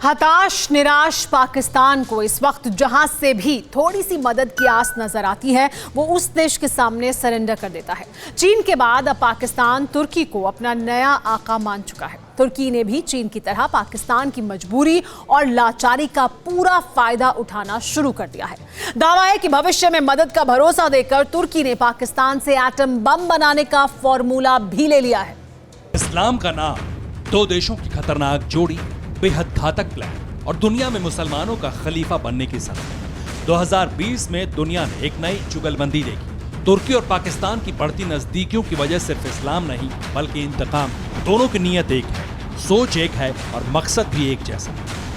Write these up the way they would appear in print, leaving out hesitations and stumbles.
हताश निराश पाकिस्तान को इस वक्त जहां से भी थोड़ी सी मदद की आस नजर आती है वो उस देश के सामने सरेंडर कर देता है। चीन के बाद अब पाकिस्तान तुर्की को अपना नया आका मान चुका है। तुर्की ने भी चीन की तरह पाकिस्तान की मजबूरी और लाचारी का पूरा फायदा उठाना शुरू कर दिया है। दावा है कि भविष्य में मदद का भरोसा देकर तुर्की ने पाकिस्तान से एटम बम बनाने का फॉर्मूला भी ले लिया है। इस्लाम का नाम, दो देशों की खतरनाक जोड़ी, बेहद घातक प्लान और दुनिया में मुसलमानों का खलीफा बनने की सनक। 2020 में दुनिया ने एक नई जुगलबंदी देखी। तुर्की और पाकिस्तान की बढ़ती नजदीकियों की वजह सिर्फ इस्लाम नहीं बल्कि इंतकाम। दोनों की नीयत एक है, सोच एक है और मकसद भी एक जैसा।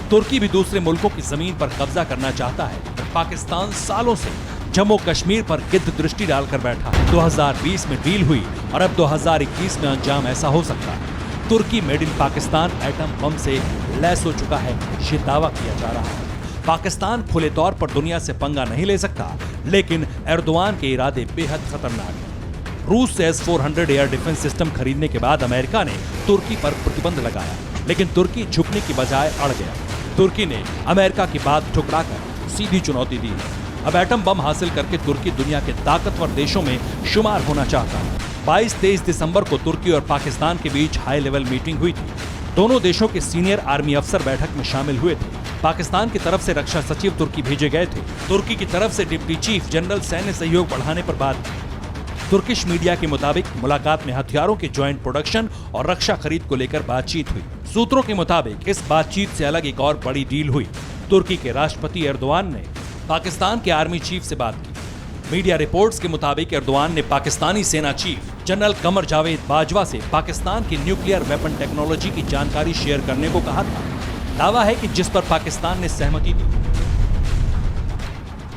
तुर्की भी दूसरे मुल्कों की जमीन पर कब्जा करना चाहता है और पाकिस्तान सालों से जम्मू कश्मीर पर गिद्ध दृष्टि डालकर बैठा है। 2020 में डील हुई और अब 2021 में अंजाम ऐसा हो सकता है। तुर्की made in Pakistan atom bomb से लैस हो चुका है, ये दावा किया जा रहा है। पाकिस्तान खुले तौर पर दुनिया से पंगा नहीं ले सकता, लेकिन एर्दोआन के इरादे बेहद खतरनाक हैं। रूस से S-400 एयर डिफेंस सिस्टम खरीदने के बाद अमेरिका ने तुर्की पर प्रतिबंध लगाया, लेकिन तुर्की झुकने की बजाय अड़ गया। तुर्की ने अमेरिका की बात ठुकराकर सीधी चुनौती दी। अब एटम बम हासिल करके तुर्की दुनिया के ताकतवर देशों में शुमार होना चाहता है। 22-23 दिसंबर को तुर्की और पाकिस्तान के बीच हाई लेवल मीटिंग हुई थी। दोनों देशों के सीनियर आर्मी अफसर बैठक में शामिल हुए थे। पाकिस्तान की तरफ से रक्षा सचिव तुर्की भेजे गए थे। तुर्की की तरफ से डिप्टी चीफ जनरल सैन्य सहयोग बढ़ाने पर बात की। तुर्किश मीडिया के मुताबिक मुलाकात में हथियारों के ज्वाइंट प्रोडक्शन और रक्षा खरीद को लेकर बातचीत हुई। सूत्रों के मुताबिक इस बातचीत से अलग एक और बड़ी डील हुई। तुर्की के राष्ट्रपति एर्दोआन ने पाकिस्तान के आर्मी चीफ से बात की। मीडिया रिपोर्ट्स के मुताबिक एर्दोआन ने पाकिस्तानी सेना चीफ जनरल कमर जावेद बाजवा से पाकिस्तान की न्यूक्लियर वेपन टेक्नोलॉजी की जानकारी शेयर करने को कहा था। दावा है कि जिस पर पाकिस्तान ने सहमति दी।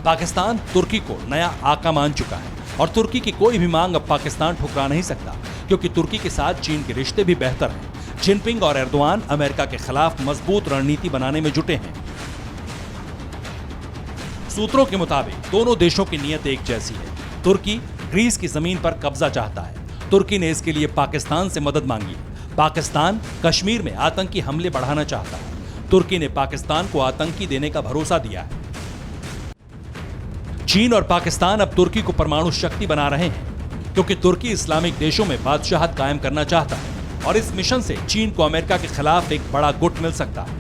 पाकिस्तान तुर्की को नया आका मान चुका है और तुर्की की कोई भी मांग अब पाकिस्तान ठुकरा नहीं सकता, क्योंकि तुर्की के साथ चीन के रिश्ते भी बेहतर हैं। जिनपिंग और एर्दोआन अमेरिका के खिलाफ मजबूत रणनीति बनाने में जुटे हैं। सूत्रों के मुताबिक दोनों देशों की नीयत एक जैसी है। तुर्की ग्रीस की जमीन पर कब्जा चाहता है। तुर्की ने इसके लिए पाकिस्तान से मदद मांगी है। पाकिस्तान कश्मीर में आतंकी हमले बढ़ाना चाहता है। तुर्की ने पाकिस्तान को आतंकी देने का भरोसा दिया है। चीन और पाकिस्तान अब तुर्की को परमाणु शक्ति बना रहे हैं, क्योंकि तुर्की इस्लामिक देशों में बादशाहत कायम करना चाहता है और इस मिशन से चीन को अमेरिका के खिलाफ एक बड़ा गुट मिल सकता है।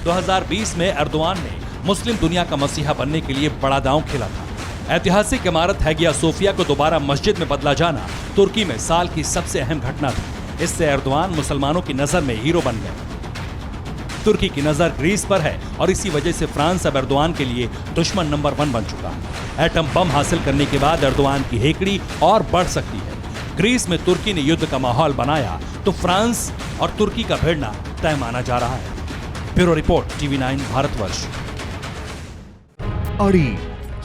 2020 में एर्दोआन ने मुस्लिम दुनिया का मसीहा बनने के लिए बड़ा दांव खेला था। ऐतिहासिक इमारत हैगिया सोफिया को दोबारा मस्जिद में बदला जाना तुर्की में साल की सबसे अहम घटना थी। इससे एर्दोआन मुसलमानों की नजर में हीरो बन गए। तुर्की की नजर ग्रीस पर है और इसी वजह से फ्रांस अब एर्दोआन के लिए दुश्मन नंबर 1 बन चुका है। एटम बम हासिल करने के बाद एर्दोआन की हेकड़ी और बढ़ सकती है। ग्रीस में तुर्की ने युद्ध का माहौल बनाया तो फ्रांस और तुर्की का भिड़ना तय माना जा रहा है। Bureau report, TV9 Bharatvarsh. अड़ी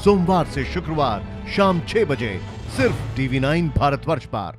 सोमवार से शुक्रवार शाम 6 बजे सिर्फ TV9 भारतवर्ष पर।